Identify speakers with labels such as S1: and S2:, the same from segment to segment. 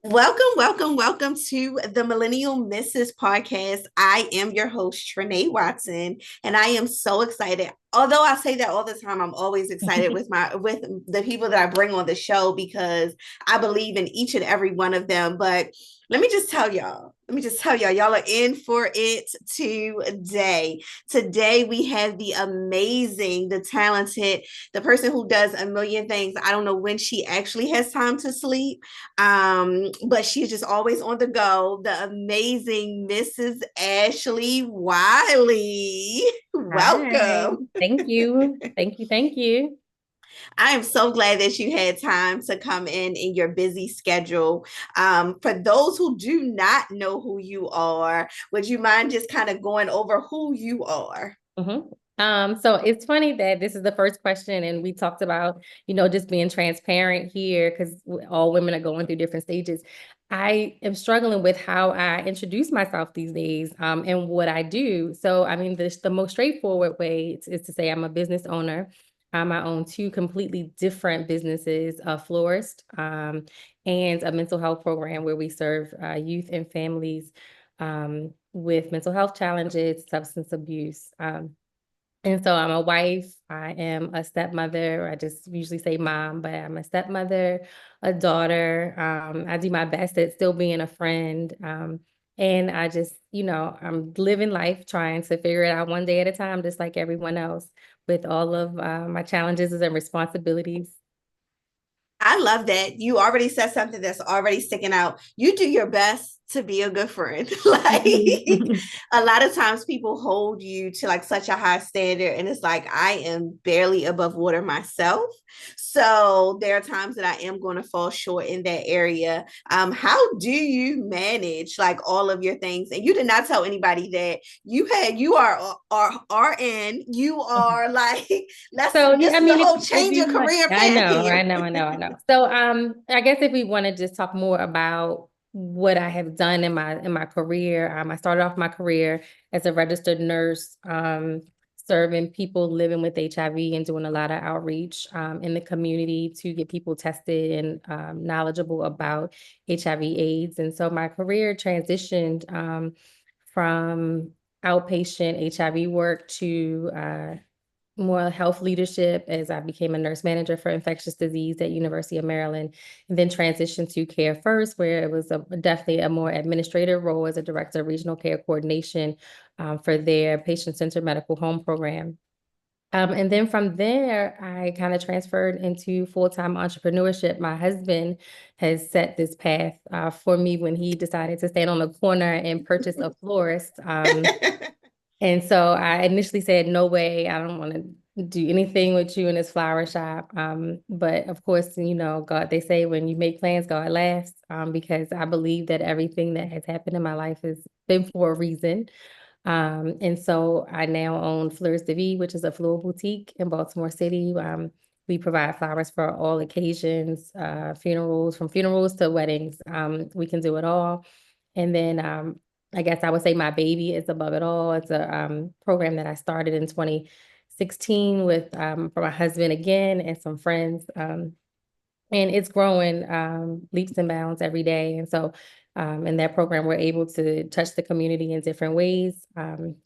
S1: Welcome to the Millennial Mrs. podcast. I am your host, Trinae Watson, and I am so excited. Although I say that all the time, I'm always excited with the people that I bring on the show because I believe in each and every one of them. But let me just tell y'all, y'all are in for it today. Today we have the amazing, the talented, the person who does a million things. I don't know when she actually has time to sleep, but she's just always on the go. The amazing Mrs. Ashley Wylie.
S2: Hi.
S1: Welcome.
S2: Thank you. Thank you. Thank you.
S1: I am so glad that you had time to come in your busy schedule. For those who do not know who you are, would you mind just kind of going over who you are?
S2: So it's funny that this is the first question, and we talked about, just being transparent here because all women are going through different stages. I am struggling with how I introduce myself these days, and what I do. So, I mean, the most straightforward way is to say I'm a business owner. I own two completely different businesses, a florist, and a mental health program where we serve youth and families with mental health challenges, substance abuse. And so I'm a wife, I am a stepmother. I just usually say mom, but I'm a stepmother, a daughter. I do my best at still being a friend. And I just, I'm living life trying to figure it out one day at a time, just like everyone else, with all of my challenges and responsibilities.
S1: I love that. You already said something that's already sticking out. You do your best to be a good friend. Like a lot of times people hold you to like such a high standard and it's like I am barely above water myself. So there are times that I am going to fall short in that area. How do you manage like all of your things? And you did not tell anybody that you are RN, you are like let's
S2: So yeah,
S1: this
S2: I
S1: is a
S2: mean,
S1: whole
S2: if
S1: change
S2: you
S1: of
S2: want,
S1: career
S2: I
S1: path
S2: know,
S1: here.
S2: I know. So I guess if we want to just talk more about what I have done in my career, I started off my career as a registered nurse, serving people living with HIV and doing a lot of outreach in the community to get people tested and knowledgeable about HIV/AIDS. And so my career transitioned from outpatient HIV work to more health leadership as I became a nurse manager for infectious disease at University of Maryland, and then transitioned to Care First, where it was definitely a more administrative role as a director of regional care coordination for their patient-centered medical home program. And then from there, I kind of transferred into full-time entrepreneurship. My husband has set this path for me when he decided to stand on the corner and purchase a florist. And so I initially said, no way, I don't want to do anything with you in this flower shop. But of course, God, they say when you make plans, God laughs, because I believe that everything that has happened in my life has been for a reason. And so I now own Fleurs de Vie, which is a floral boutique in Baltimore City. We provide flowers for all occasions, funerals, from funerals to weddings. We can do it all. And then I guess I would say my baby is above it all. It's a program that I started in 2016 with for my husband again and some friends. And it's growing leaps and bounds every day. And so in that program, we're able to touch the community in different ways.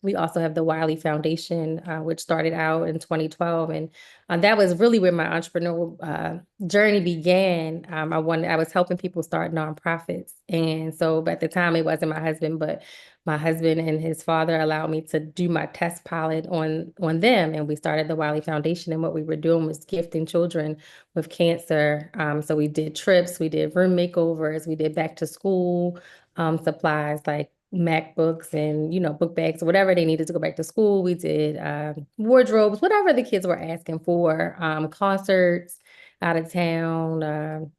S2: We also have the Wylie Foundation, which started out in 2012. And that was really where my entrepreneurial journey began. I was helping people start nonprofits. And so at the time, it wasn't my husband, but my husband and his father allowed me to do my test pilot on them. And we started the Wylie Foundation. And what we were doing was gifting children with cancer. So we did trips, we did room makeovers, we did back to school supplies like MacBooks and book bags, whatever they needed to go back to school. We did wardrobes, whatever the kids were asking for, concerts out of town,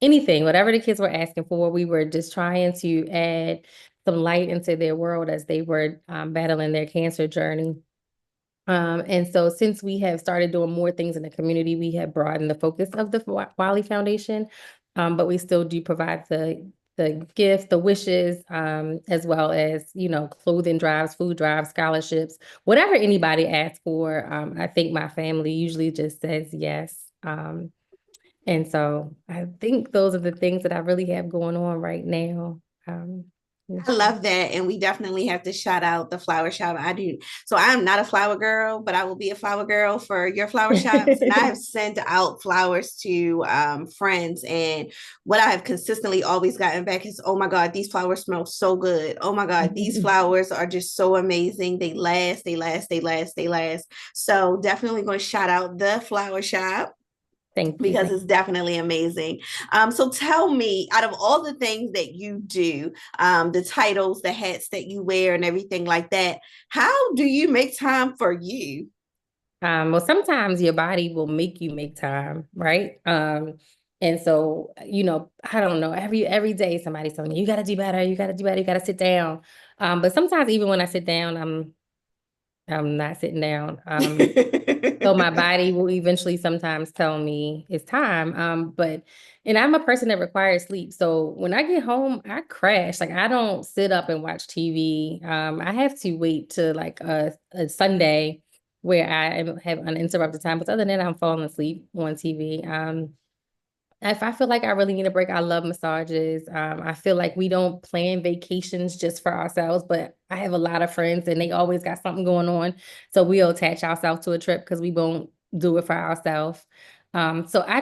S2: anything, whatever the kids were asking for. We were just trying to add some light into their world as they were battling their cancer journey. And so since we have started doing more things in the community, we have broadened the focus of the Wiley Foundation. But we still do provide the gifts, the wishes, as well as, clothing drives, food drives, scholarships, whatever anybody asks for. I think my family usually just says yes. And so I think those are the things that I really have going on right now.
S1: I love that. And we definitely have to shout out the flower shop. I do. So I'm not a flower girl, but I will be a flower girl for your flower shops. And I have sent out flowers to friends. And what I have consistently always gotten back is, oh my God, these flowers smell so good. Oh my God, these flowers are just so amazing. They last, they last, they last, they last. So definitely going to shout out the flower shop
S2: Thank you.
S1: because it's definitely amazing. So tell me, out of all the things that you do, the titles, the hats that you wear, and everything like that, how do you make time for you?
S2: Well, sometimes your body will make you make time, right? And so, I don't know, every day somebody's telling me, you gotta do better, you gotta do better, you gotta sit down. But sometimes even when I sit down, I'm not sitting down. So my body will eventually sometimes tell me it's time. And I'm a person that requires sleep. So when I get home, I crash. Like I don't sit up and watch TV. I have to wait to like a Sunday where have uninterrupted time. But other than that, I'm falling asleep on TV. If I feel like I really need a break, I love massages. I feel like we don't plan vacations just for ourselves, but I have a lot of friends and they always got something going on. So we'll attach ourselves to a trip because we won't do it for ourselves. So I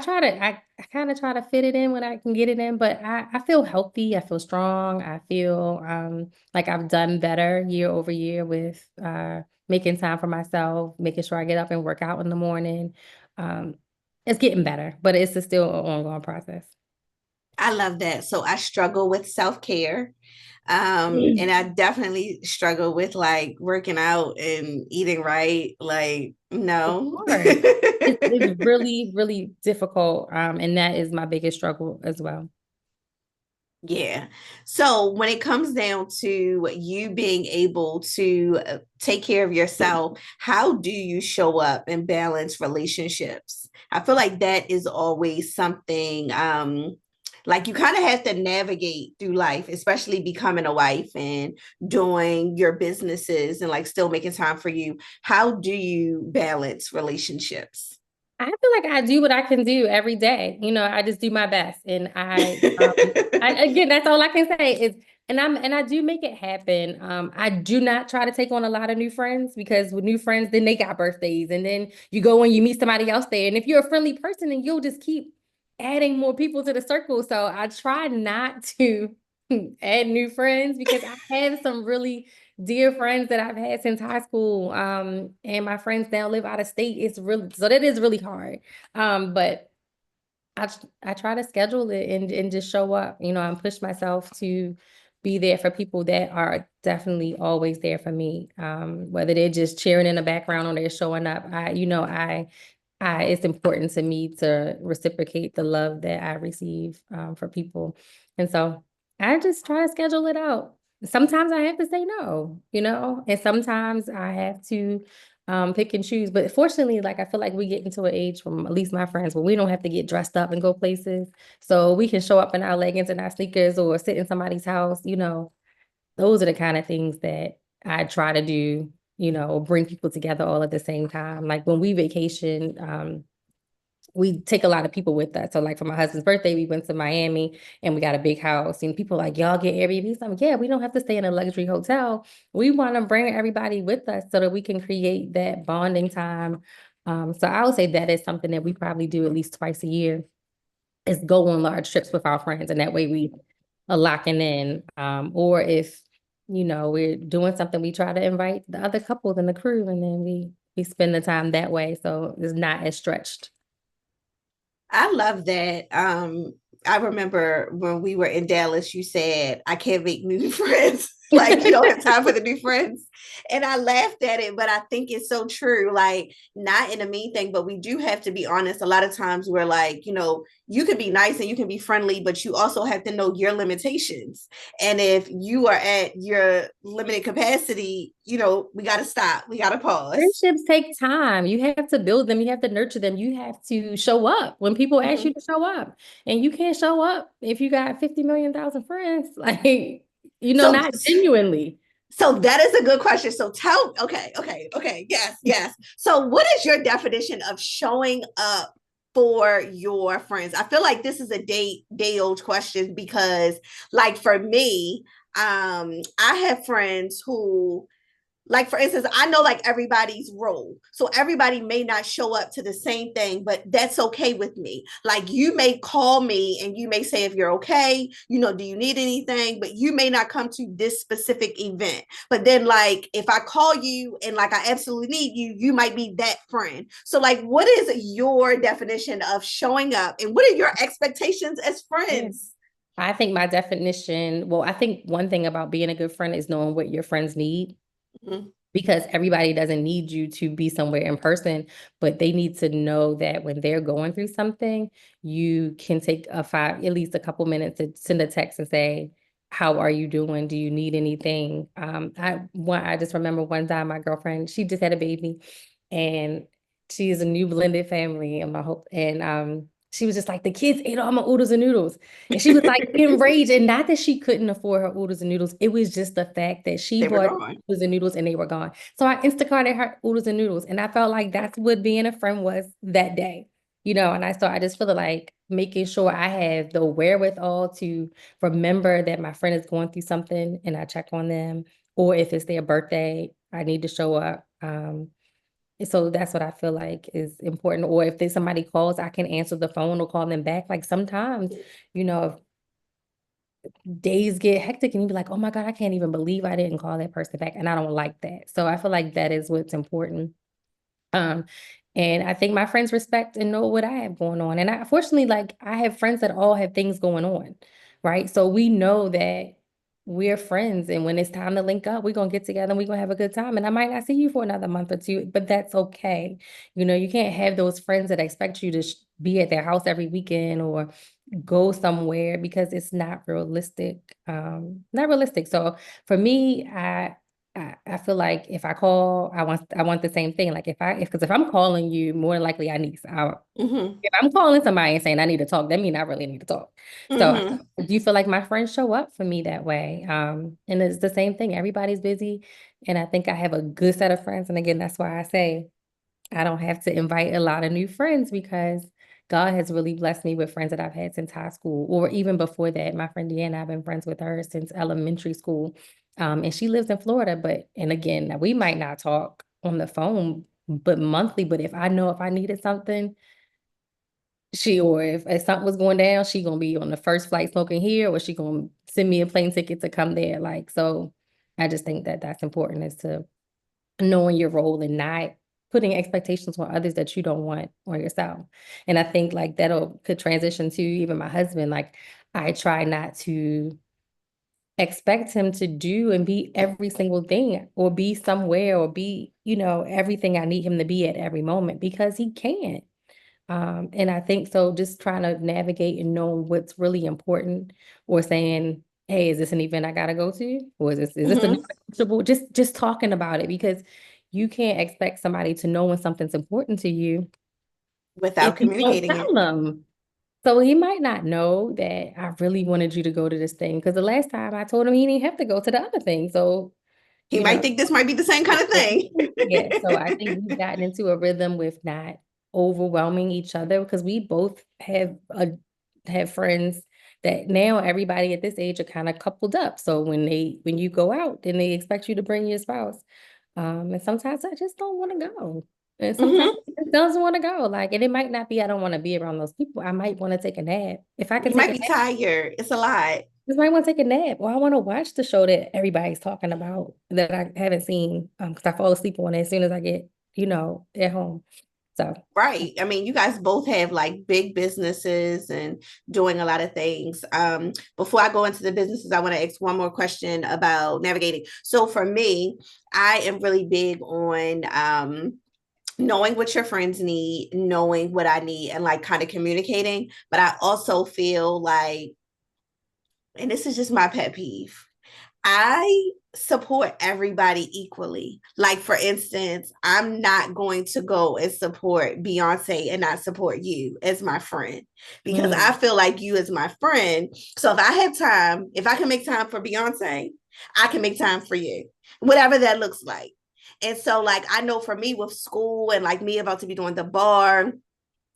S2: kind of try to fit it in when I can get it in, but I feel healthy. I feel strong. I feel like I've done better year over year with making time for myself, making sure I get up and work out in the morning. Um, it's getting better, but it's still an ongoing process.
S1: I love that. So I struggle with self-care. And I definitely struggle with like working out and eating right. Like,
S2: It's
S1: no.
S2: hard. It's really, really difficult. And that is my biggest struggle as well.
S1: Yeah. So when it comes down to you being able to take care of yourself, how do you show up and balance relationships? I feel like that is always something like you kind of have to navigate through life, especially becoming a wife and doing your businesses and like still making time for you. How do you balance relationships?
S2: I feel like I do what I can do every day. I just do my best. And again, that's all I can say is, and I do make it happen. I do not try to take on a lot of new friends because with new friends, then they got birthdays and then you go and you meet somebody else there. And if you're a friendly person, then you'll just keep adding more people to the circle. So I try not to add new friends because I have some really dear friends that I've had since high school. And my friends now live out of state. So that is really hard. But I I try to schedule it and just show up, and push myself to be there for people that are definitely always there for me. Whether they're just cheering in the background or they're showing up. It's important to me to reciprocate the love that I receive for people. And so I just try to schedule it out. Sometimes I have to say no, and sometimes I have to pick and choose. But fortunately, like I feel like we get into an age from at least my friends where we don't have to get dressed up and go places. So we can show up in our leggings and our sneakers or sit in somebody's house. Those are the kind of things that I try to do, bring people together all at the same time. Like when we vacation, we take a lot of people with us. So like for my husband's birthday, we went to Miami and we got a big house and people like, y'all get Airbnb. So I'm like, yeah, we don't have to stay in a luxury hotel. We want to bring everybody with us so that we can create that bonding time. So I would say that is something that we probably do at least twice a year is go on large trips with our friends. And that way we are locking in. Or if, we're doing something, we try to invite the other couples in the crew and then we spend the time that way. So it's not as stretched.
S1: I love that. I remember when we were in Dallas, you said, I can't make new friends. Like, you don't have time for the new friends. And I laughed at it, but I think it's so true. Like, not in a mean thing, but we do have to be honest. A lot of times we're like, you can be nice and you can be friendly, but you also have to know your limitations. And if you are at your limited capacity, we got to stop. We got to pause.
S2: Friendships take time. You have to build them. You have to nurture them. You have to show up when people ask you
S1: Mhm.
S2: to show up. And you can't show up if you got 50 million thousand friends. Like,
S1: So,
S2: not genuinely.
S1: So that is a good question. So okay. Yes. So what is your definition of showing up for your friends? I feel like this is a day old question because like for me, I have friends who, like for instance, I know like everybody's role, so everybody may not show up to the same thing, but that's okay with me. Like you may call me and you may say if you're okay, do you need anything, but you may not come to this specific event. But then like if I call you and like I absolutely need you, you might be that friend. So like what is your definition of showing up and what are your expectations as friends?
S2: I think my definition, well, I think one thing about being a good friend is knowing what your friends need. Mm-hmm. Because everybody doesn't need you to be somewhere in person, but they need to know that when they're going through something, you can take at least a couple minutes to send a text and say, how are you doing? Do you need anything? I just remember one time my girlfriend, she just had a baby and she is a new blended family and she was just like, the kids ate all my oodles and noodles. And she was like enraged. And not that she couldn't afford her oodles and noodles. It was just the fact that she bought oodles and noodles and they were gone. So I Instacarted her oodles and noodles. And I felt like that's what being a friend was that day. And I just feel like making sure I have the wherewithal to remember that my friend is going through something and I check on them. Or if it's their birthday, I need to show up. So that's what I feel like is important. Or if there's somebody calls, I can answer the phone or call them back. Like sometimes, if days get hectic and you be like, oh my God, I can't even believe I didn't call that person back. And I don't like that. So I feel like that is what's important. And I think my friends respect and know what I have going on. And fortunately, like I have friends that all have things going on, right? So we know that we're friends. And when it's time to link up, we're going to get together and we're going to have a good time. And I might not see you for another month or two, but that's okay. You can't have those friends that expect you to be at their house every weekend or go somewhere because it's not realistic. Not realistic. So for me, I feel like if I call, I want the same thing. Like because if I'm calling you, more than likely I need. If I'm calling somebody and saying I need to talk, that means I really need to talk. So do you feel like my friends show up for me that way? And it's the same thing. Everybody's busy, and I think I have a good set of friends. And again, that's why I say I don't have to invite a lot of new friends because God has really blessed me with friends that I've had since high school or even before that. My friend Deanna, I've been friends with her since elementary school. And she lives in Florida, and again, now we might not talk on the phone, but monthly. But if I know if I needed something, if something was going down, she gonna be on the first flight smoking here, or she gonna send me a plane ticket to come there. Like, so I just think that that's important is to knowing your role and not putting expectations on others that you don't want on yourself. And I think like could transition to even my husband. Like I try not to expect him to do and be every single thing or be somewhere or be, everything I need him to be at every moment because he can't. And I think so just trying to navigate and know what's really important or saying, hey, is this an event I gotta go to? Or is this a negotiable? Just talking about it because you can't expect somebody to know when something's important to you
S1: without
S2: if you don't
S1: communicating it.
S2: tell them. So he might not know that I really wanted you to go to this thing because the last time I told him he didn't have to go to the other thing. So
S1: he might think this might be the same kind of thing.
S2: Yeah. So I think we've gotten into a rhythm with not overwhelming each other because we both have friends that now everybody at this age are kind of coupled up. So when you go out, then they expect you to bring your spouse. And sometimes I just don't want to go. And sometimes it doesn't want to go. Like, and it might not be I don't want to be around those people. I might want to take a nap. If I could
S1: you
S2: take
S1: might
S2: a
S1: be
S2: nap,
S1: tired. It's a lot.
S2: just might want to take a nap, or I want to watch the show that everybody's talking about that I haven't seen because I fall asleep on it as soon as I get, at home. So
S1: Right. I mean, you guys both have like big businesses and doing a lot of things. Before I go into the businesses, I want to ask one more question about navigating. So for me, I am really big on knowing what your friends need, knowing what I need, and like kind of communicating. But I also feel like, and this is just my pet peeve, I support everybody equally. Like, for instance, I'm not going to go and support Beyonce and not support you as my friend because I feel like you as my friend. So if I have time, if I can make time for Beyonce, I can make time for you, whatever that looks like. And so, like, I know for me with school and like me about to be doing the bar,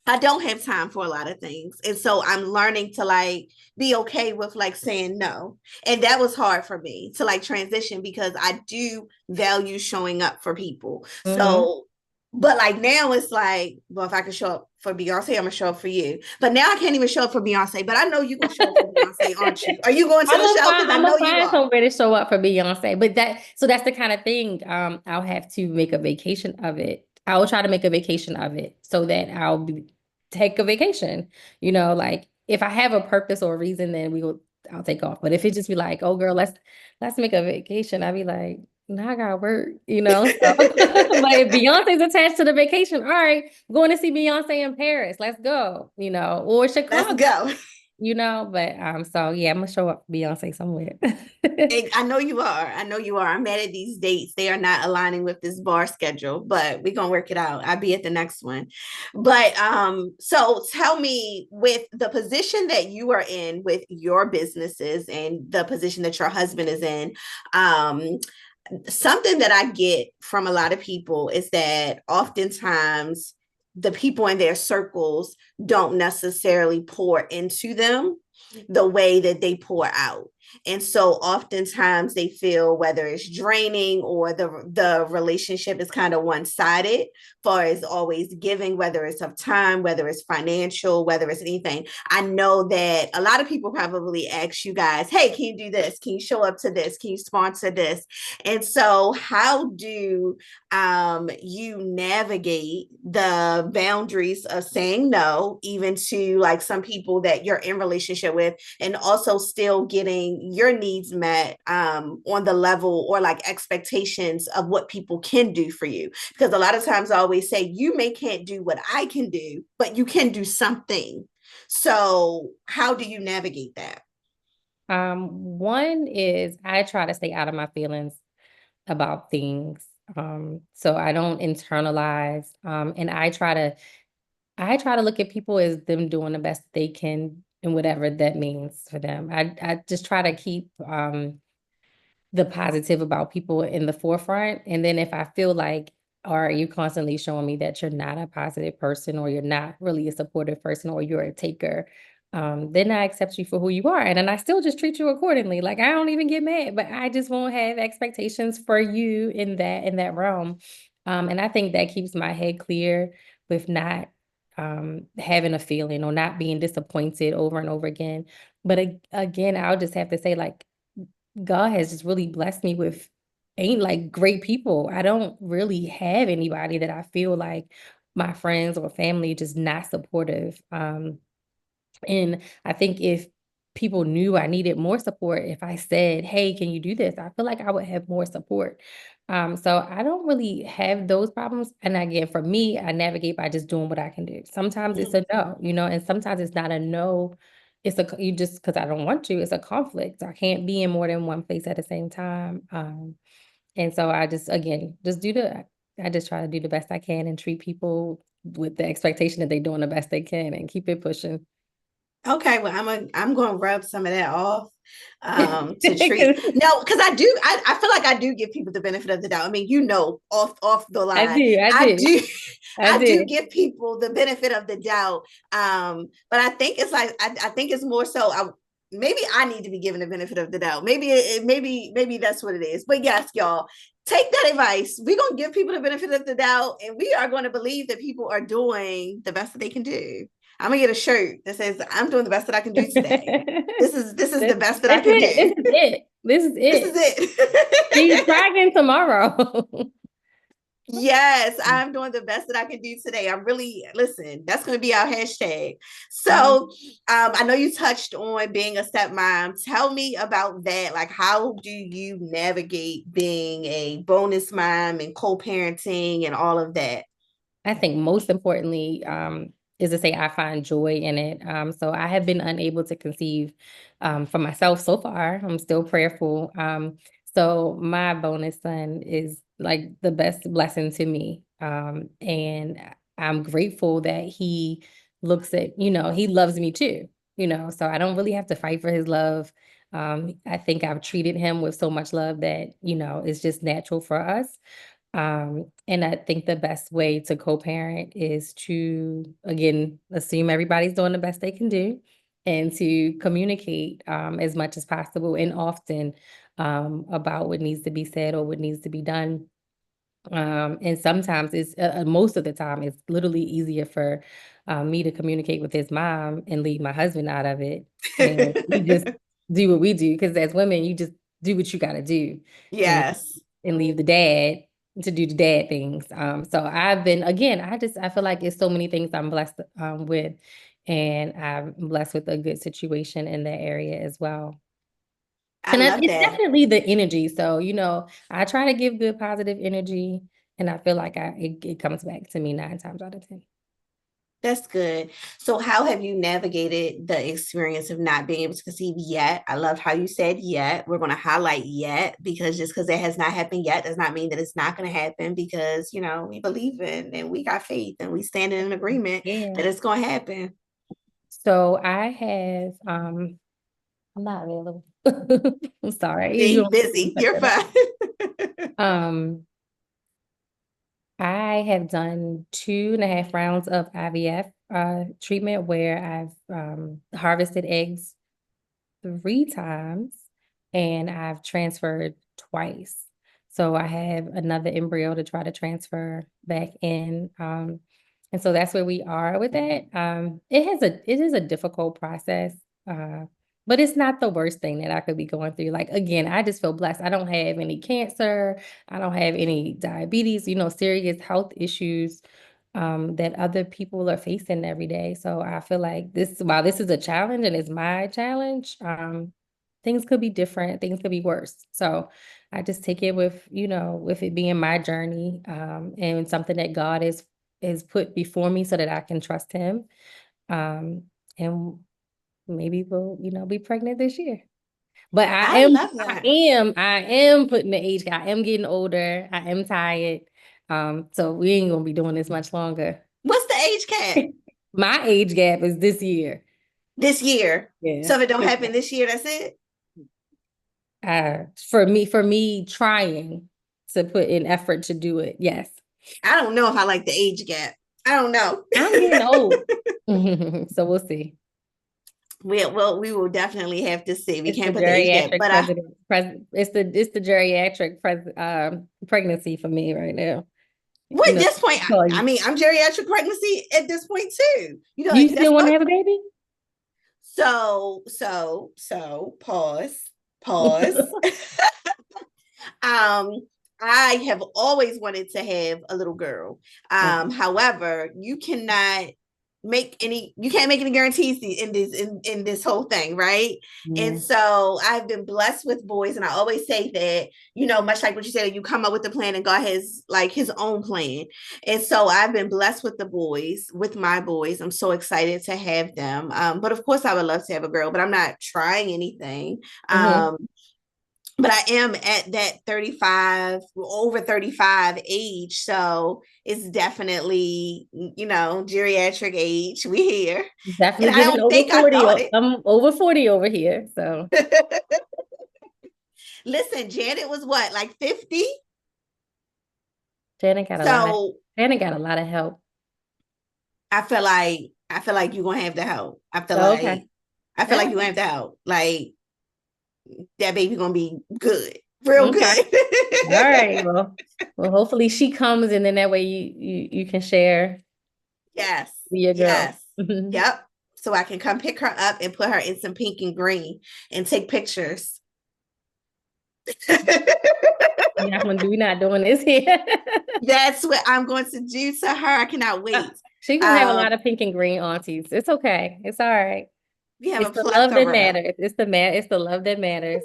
S1: I don't have time for a lot of things. And so I'm learning to like be okay with like saying no. And that was hard for me to like transition because I do value showing up for people.
S2: Mm-hmm.
S1: So, but like now it's like, well, if I can show up for Beyonce, I'm gonna show up for you. But now I can't even show up for Beyonce. But I know you're gonna show up for Beyonce, aren't you? Are you going to the show? Because I
S2: I'm
S1: know
S2: gonna
S1: you
S2: find
S1: are.
S2: somewhere to show up for Beyonce. But that's the kind of thing. I'll have to make a vacation of it. I will try to make a vacation of it so that take a vacation. Like if I have a purpose or a reason, then I'll take off. But if it just be like, oh girl, let's make a vacation, I'd be like, now I gotta work, So but if Beyonce's attached to the vacation, all right, going to see Beyonce in Paris, let's go, or
S1: Let's
S2: Chicago.
S1: go.
S2: But so yeah, I'm gonna show up for Beyonce somewhere.
S1: I know you are. I know you are. I'm mad at these dates. They are not aligning with this bar schedule, but we're gonna work it out. I'll be at the next one. But so tell me, with the position that you are in with your businesses and the position that your husband is in, um, something that I get from a lot of people is that oftentimes the people in their circles don't necessarily pour into them the way that they pour out. And so oftentimes they feel whether it's draining or the relationship is kind of one-sided, far as always giving, whether it's of time, whether it's financial, whether it's anything. I know that a lot of people probably ask you guys, hey, can you do this? Can you show up to this? Can you sponsor this? And so how do you navigate the boundaries of saying no, even to like some people that you're in relationship with, and also still getting your needs met on the level or like expectations of what people can do for you? Because a lot of times I always say, you may can't do what I can do, but you can do something. So how do you navigate that?
S2: One is I try to stay out of my feelings about things. So I don't internalize. And I try to look at people as them doing the best they can and whatever that means for them. I just try to keep the positive about people in the forefront. And then if I feel like, or are you constantly showing me that you're not a positive person, or you're not really a supportive person, or you're a taker, then I accept you for who you are. And then I still just treat you accordingly. Like I don't even get mad, but I just won't have expectations for you in that realm. And I think that keeps my head clear with not having a feeling or not being disappointed over and over again. But again, I'll just have to say, like, God has just really blessed me with ain't like great people. I don't really have anybody that I feel like my friends or family just not supportive. And I think if people knew I needed more support, if I said, hey, can you do this? I feel like I would have more support. So I don't really have those problems. And again, for me, I navigate by just doing what I can do. Sometimes it's a no, and sometimes it's not a no. You just, because I don't want to, it's a conflict. I can't be in more than one place at the same time. And so I just, again, I just try to do the best I can and treat people with the expectation that they're doing the best they can and keep it pushing.
S1: Okay, well, I'm gonna rub some of that off to treat. No, because I feel like I do give people the benefit of the doubt. I mean, off the
S2: I
S1: line,
S2: do, I
S1: I
S2: do,
S1: do
S2: I
S1: I do
S2: do.
S1: give people the benefit of the doubt. But I think it's like I think it's more so maybe I need to be given the benefit of the doubt. Maybe that's what it is. But yes, y'all, take that advice. We're gonna give people the benefit of the doubt, and we are going to believe that people are doing the best that they can do. I'm gonna get a shirt that says, I'm doing the best that I can do today. This is the best that I
S2: That's
S1: can
S2: it. This
S1: do.
S2: is it. This is
S1: This is
S2: it. See,
S1: it.
S2: try again tomorrow.
S1: Yes, I'm doing the best that I can do today. I'm really, listen, that's going to be our hashtag.
S2: Mhm.
S1: So, I know you touched on being a stepmom. Tell me about that. Like, how do you navigate being a bonus mom and co-parenting and all of that?
S2: I think most importantly, is to say I find joy in it. So I have been unable to conceive for myself so far. I'm still prayerful. So my bonus son is like the best blessing to me. And I'm grateful that he he loves me too, so I don't really have to fight for his love. I think I've treated him with so much love that, it's just natural for us. And I think the best way to co-parent is to, again, assume everybody's doing the best they can do and to communicate as much as possible and often about what needs to be said or what needs to be done. And sometimes it's most of the time it's literally easier for me to communicate with his mom and leave my husband out of it. And we just do what we do because as women, you just do what you got to do and
S1: Yes.
S2: leave the dad to do the dad things. So I've been again, I feel like it's so many things I'm blessed with, and I'm blessed with a good situation in that area as well.
S1: I
S2: And
S1: love
S2: it's
S1: that.
S2: definitely the energy. So, I try to give good positive energy, and I feel like it comes back to me 9 times out of 10.
S1: That's good. So, how have you navigated the experience of not being able to conceive yet? I love how you said yet. We're going to highlight yet because just because it has not happened yet does not mean that it's not going to happen because, we believe in and we got faith and we stand in an agreement
S2: Yeah.
S1: that it's going to happen.
S2: So I have, I'm not available. I'm sorry. You
S1: Being
S2: don't
S1: busy,
S2: set
S1: you're
S2: that up.
S1: fine.
S2: Um, I have done 2.5 rounds of IVF treatment where I've harvested eggs 3 times and I've transferred twice. So I have another embryo to try to transfer back in. And so that's where we are with that. It is a difficult process. But it's not the worst thing that I could be going through. Like again, I just feel blessed. I don't have any cancer. I don't have any diabetes, serious health issues that other people are facing every day. So I feel like while this is a challenge and it's my challenge, things could be different, things could be worse. So I just take it with it being my journey, and something that God is put before me so that I can trust him. And maybe we'll, be pregnant this year. But
S1: I love that.
S2: I am putting the age, I am getting older, I am tired. So we ain't gonna be doing this much longer.
S1: What's the age cap?
S2: My age gap is this year.
S1: This year.
S2: Yeah.
S1: So if it don't happen this year, that's it.
S2: For me trying to put in effort to do it. Yes.
S1: I don't know if I like the age gap. I don't know.
S2: I'm getting old. So we'll see.
S1: We will definitely have to see. We
S2: It's the
S1: can't put the age gap,
S2: geriatric
S1: but
S2: it's the geriatric pregnancy for me right now.
S1: well,
S2: You
S1: at
S2: know,
S1: this point,
S2: so
S1: I mean, I'm geriatric pregnancy at this point too.
S2: you
S1: That's
S2: still want to have a baby?
S1: pause. um, I have always wanted to have a little girl. However, you can't make any guarantees in this whole thing, right? And so I've been blessed with boys, and I always say that, much like what you said, you come up with a plan and God has like his own plan. And so I've been blessed with my boys. I'm so excited to have them. But of course I would love to have a girl, but I'm not trying anything. But I am at that 35, over 35 age. So it's definitely, geriatric age. We here. And
S2: Definitely
S1: I
S2: getting
S1: don't
S2: over
S1: think I
S2: 40.
S1: thought it.
S2: I'm over 40 over here. So
S1: Listen, Janet was what, like 50?
S2: Janet got a lot of
S1: So
S2: Janet got a lot of help.
S1: I feel like you're gonna have the help. I feel
S2: Oh, okay.
S1: like you're gonna have the help. Like that baby gonna be good. Real
S2: Okay.
S1: good.
S2: All right. Well, hopefully she comes and then that way you can share
S1: Yes.
S2: with your girl.
S1: Yes. Yep. So I can come pick her up and put her in some pink and green and take pictures.
S2: We're not doing this here.
S1: That's what I'm going to do to her. I cannot wait.
S2: She's gonna have a lot of pink and green aunties. It's okay. It's all right.
S1: We have
S2: It's
S1: a
S2: the love that
S1: plethora.
S2: matters. It's the love that matters.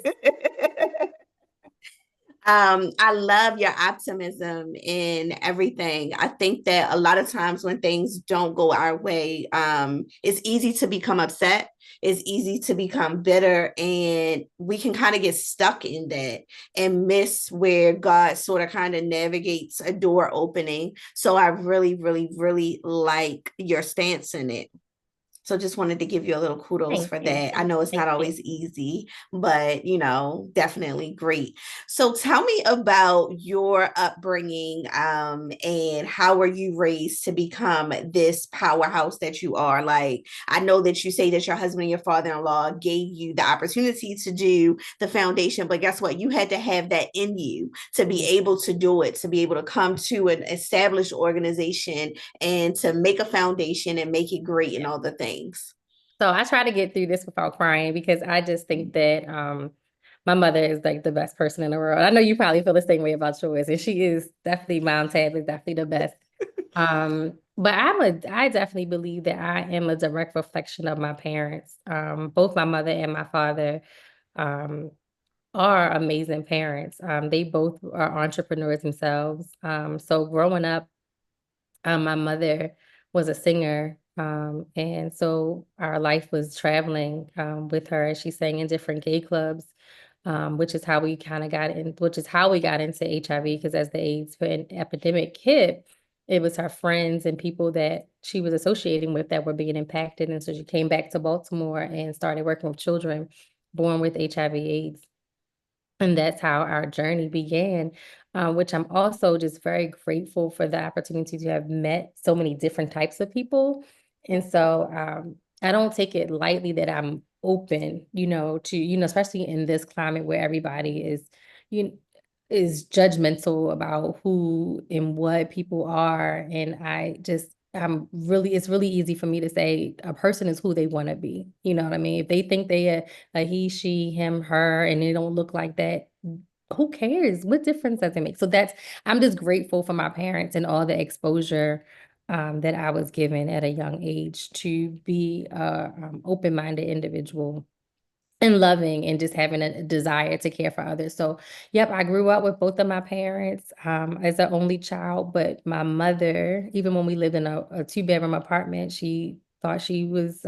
S1: I love your optimism in everything. I think that a lot of times when things don't go our way, it's easy to become upset. It's easy to become bitter, and we can kind of get stuck in that and miss where God sort of kind of navigates a door opening. So I really, really, really like your stance in it. So just wanted to give you a little kudos
S2: Thank
S1: for
S2: you.
S1: that. I know it's not
S2: Thank you.
S1: always easy, but definitely great. So tell me about your upbringing, and how were you raised to become this powerhouse that you are? Like, I know that you say that your husband and your father-in-law gave you the opportunity to do the foundation, but guess what? You had to have that in you to be able to do it, to be able to come to an established organization and to make a foundation and make it great and all the things.
S2: So I try to get through this without crying because I just think that my mother is like the best person in the world. I know you probably feel the same way about yours, and she is definitely mom tab is definitely the best. But I definitely believe that I am a direct reflection of my parents. Both my mother and my father um are amazing parents. They both are entrepreneurs themselves. So growing up, my mother was a singer, and so our life was traveling with her as she sang in different gay clubs, which is how we kind of got in, which is how we got into HIV, because as the AIDS epidemic hit, it was her friends and people that she was associating with that were being impacted. And so she came back to Baltimore and started working with children born with HIV/AIDS. And that's how our journey began, which I'm also just very grateful for the opportunity to have met so many different types of people. And so I don't take it lightly that I'm open, to, especially in this climate where everybody you is judgmental about who and what people are. And it's really easy for me to say a person is who they want to be. You know what I mean? If they think they are a he, she, him, her, and they don't look like that, who cares? What difference does it make? So I'm just grateful for my parents and all the exposure that I was given at a young age to be a open-minded individual and loving and just having a desire to care for others. So, yep, I grew up with both of my parents as an only child, but my mother, even when we lived in a two-bedroom apartment, she thought she was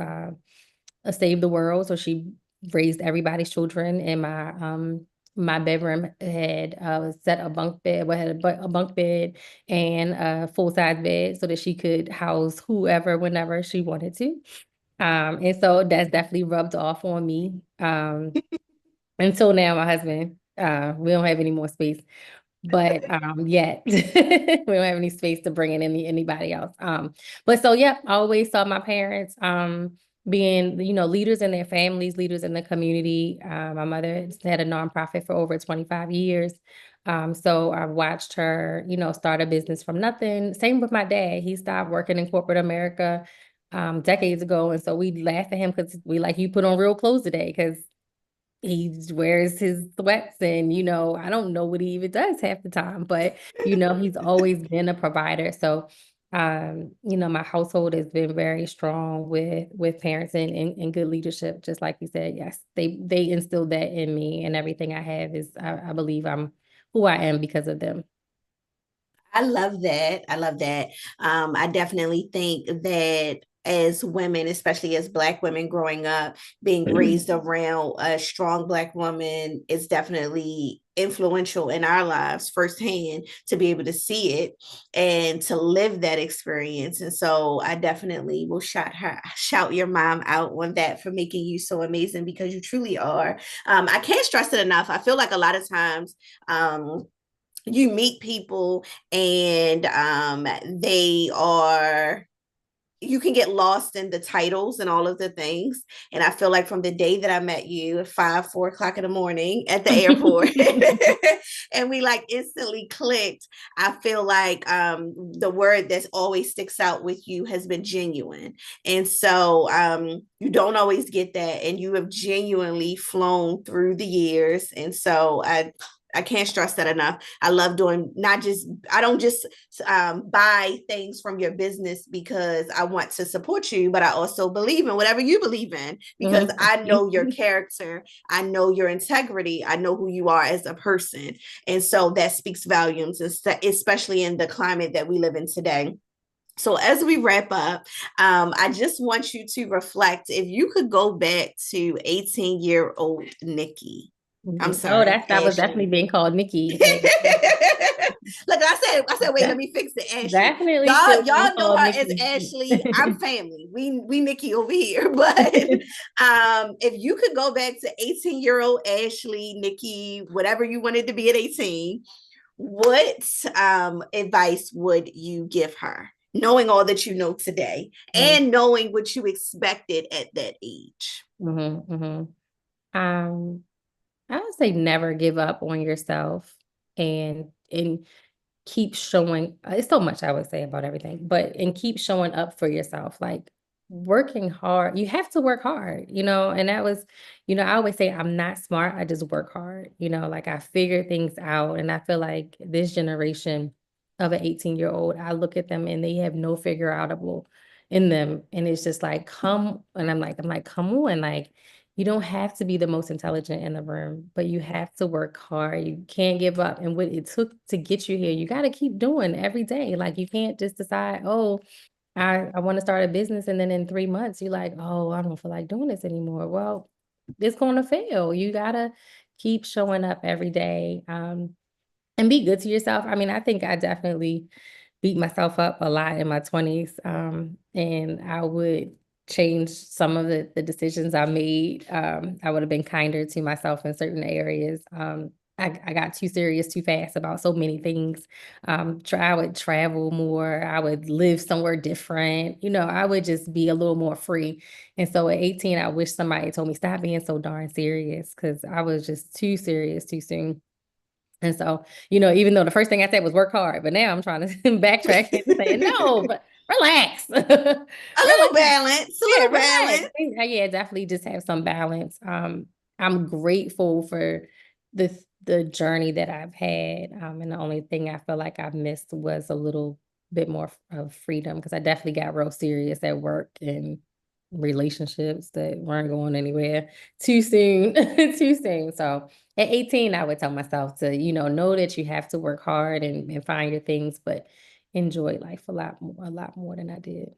S2: save the world. So she raised everybody's children. And my bedroom had set a bunk bed, well, had a bunk bed and a full-size bed so that she could house whoever whenever she wanted to. And so that's definitely rubbed off on me. Until now, my husband, we don't have any more space, but yet we don't have any space to bring in anybody else. But so yeah, I always saw my parents being, leaders in their families, leaders in the community. My mother had a nonprofit for over 25 years. So I watched her, start a business from nothing. Same with my dad. He stopped working in corporate America decades ago. And so we laugh at him because we like, you put on real clothes today because he wears his sweats and, I don't know what he even does half the time, but, he's always been a provider. So, my household has been very strong with parents and good leadership. Just like you said, yes, they instilled that in me, and everything I have is, I believe I'm who I am because of them.
S1: I love that. I love that. I definitely think that as women, especially as Black women growing up, being raised around a strong Black woman is definitely influential in our lives firsthand to be able to see it and to live that experience. And so I definitely will shout your mom out on that for making you so amazing because you truly are. I can't stress it enough. I feel like a lot of times, you meet people and they are you can get lost in the titles and all of the things. And I feel like from the day that I met you at 4 o'clock in the morning at the airport, and we like instantly clicked, I feel like the word that's always sticks out with you has been genuine. And so you don't always get that. And you have genuinely flown through the years. And so I can't stress that enough. I love doing I don't just buy things from your business because I want to support you, but I also believe in whatever you believe in because I know your character, I know your integrity, I know who you are as a person. And so that speaks volumes, especially in the climate that we live in today. So as we wrap up, I just want you to reflect if you could go back to 18-year-old Nikki, I'm
S2: Oh,
S1: sorry,
S2: that was definitely
S1: Ashley.
S2: being called Nikki.
S1: Look, I said, wait, let me fix it, Ashley.
S2: Definitely
S1: Y'all,
S2: still being
S1: y'all know
S2: called
S1: her as
S2: Nikki.
S1: Ashley. I'm family. We Nikki over here. But if you could go back to 18-year-old Ashley, Nikki, whatever you wanted to be at 18, what advice would you give her? Knowing all that you know today and knowing what you expected at that age.
S2: Mm-hmm, mm-hmm. I would say never give up on yourself and keep showing. It's so much I would say about everything, but and keep showing up for yourself. Like working hard. You have to work hard, and that was, I always say I'm not smart, I just work hard, like I figure things out. And I feel like this generation of an 18-year-old, I look at them and they have no figure outable in them. And it's just like, I'm like, come on, like you don't have to be the most intelligent in the room, but you have to work hard. You can't give up. And what it took to get you here, you got to keep doing every day. Like you can't just decide, oh, I want to start a business. And then in 3 months, you're like, oh, I don't feel like doing this anymore. Well, it's going to fail. You got to keep showing up every day. And be good to yourself. I mean, I think I definitely beat myself up a lot in my 20s. And I would change some of the decisions I made. I would have been kinder to myself in certain areas. I got too serious too fast about so many things. I would travel more. I would live somewhere different. I would just be a little more free. And so at 18, I wish somebody told me, stop being so darn serious, because I was just too serious too soon. And so, even though the first thing I said was work hard, but now I'm trying to backtrack and say, no, but relax.
S1: A
S2: Relax.
S1: little balance, a
S2: Yeah,
S1: little
S2: relax.
S1: balance.
S2: Yeah, definitely just have some balance. I'm grateful for the journey that I've had. And the only thing I feel like I've missed was a little bit more of freedom, because I definitely got real serious at work and relationships that weren't going anywhere too soon, too soon. So at 18, I would tell myself to, know that you have to work hard and find your things, but enjoy life a lot more than I did.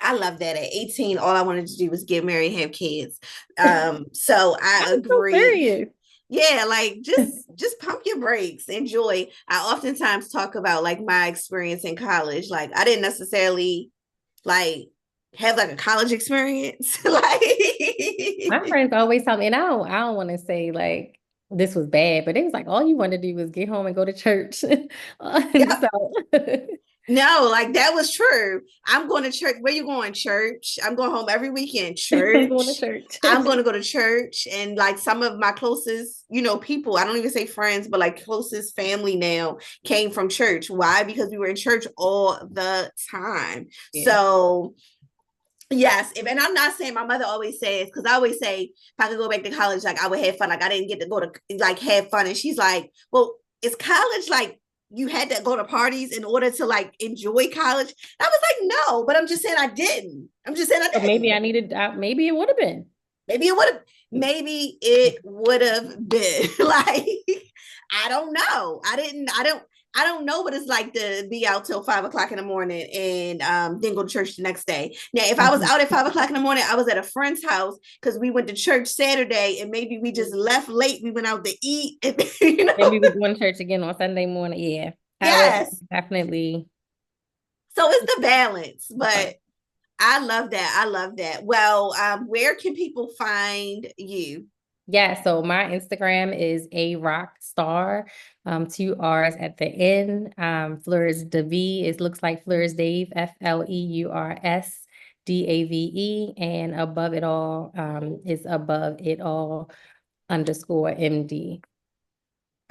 S1: I love that. At 18, all I wanted to do was get married and have kids. So I
S2: I'm so
S1: agree.
S2: serious.
S1: Yeah, like just pump your brakes, enjoy. I oftentimes talk about like my experience in college. Like I didn't necessarily like have like a college experience. Like
S2: My friends always tell me, and I don't want to say like this was bad, but it was like all you want to do was get home and go to church. And
S1: yeah,
S2: so
S1: no, like that was true. I'm going to church. Where you going? Church. I'm going home every weekend.
S2: I'm going to
S1: Church.
S2: church.
S1: I'm going to go to church. And like some of my closest, people, I don't even say friends, but like closest family now came from church. Why? Because we were in church all the time.
S2: Yeah.
S1: So yes, and I'm not saying, my mother always says, because I always say if I could go back to college, like I would have fun. Like I didn't get to go to like have fun. And she's like, well, is college like you had to go to parties in order to like enjoy college? And I was like, no, but I'm just saying I didn't. I'm just saying I
S2: So maybe
S1: didn't.
S2: I needed, maybe it would have been.
S1: Maybe it would have. Maybe it would have been like I don't know. I don't know what it's like to be out till 5 o'clock in the morning and then go to church the next day. Now, if I was out at 5 o'clock in the morning, I was at a friend's house because we went to church Saturday and maybe we just left late. We went out to eat. And,
S2: And we was going to church again on Sunday morning. Yeah. I would
S1: yes.
S2: definitely.
S1: So it's the balance, but I love that. I love that. Well, where can people find you?
S2: Yeah, so my Instagram is a rock star, 2 R's at the end. Fleurs Dave, it looks like Fleurs Dave, FLEURSDAVE, and above it all, is above it all _MD.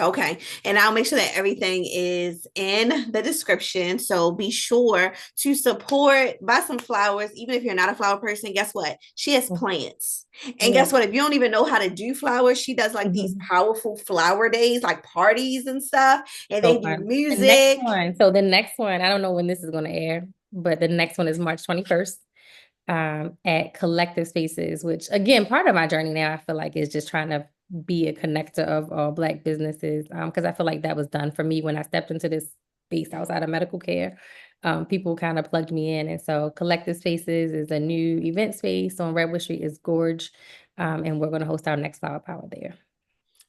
S1: Okay. And I'll make sure that everything is in the description. So be sure to support, buy some flowers. Even if you're not a flower person, guess what? She has plants. And
S2: Yeah.
S1: guess what? If you don't even know how to do flowers, she does like these powerful flower days, like parties and stuff. And
S2: So
S1: they do
S2: fun.
S1: music.
S2: The next one, I don't know when this is going to air, but the next one is March 21st. At Collective Spaces, which again, part of my journey now, I feel like is just trying to be a connector of all Black businesses. Because I feel like that was done for me when I stepped into this space outside of medical care. People kind of plugged me in. And so Collective Spaces is a new event space on Redwood Street. Is Gorge. And we're going to host our next Flower Power there.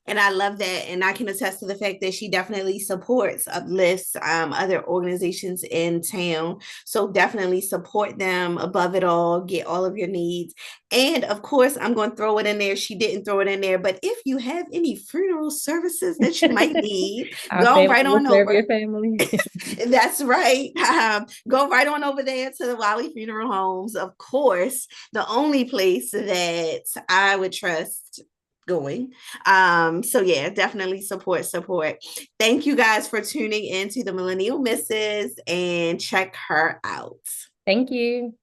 S1: And I love that. And I can attest to the fact that she definitely supports, uplifts other organizations in town. So definitely support them above it all, get all of your needs. And of course, I'm going to throw it in there. She didn't throw it in there, but if you have any funeral services that you might need,
S2: Our
S1: go
S2: family
S1: right
S2: will
S1: on
S2: serve
S1: over.
S2: your family.
S1: That's right. Go right on over there to the Wylie Funeral Homes. Of course, the only place that I would trust going. So yeah, definitely support. Thank you guys for tuning into the Millennial Mrs. and check her out.
S2: Thank you.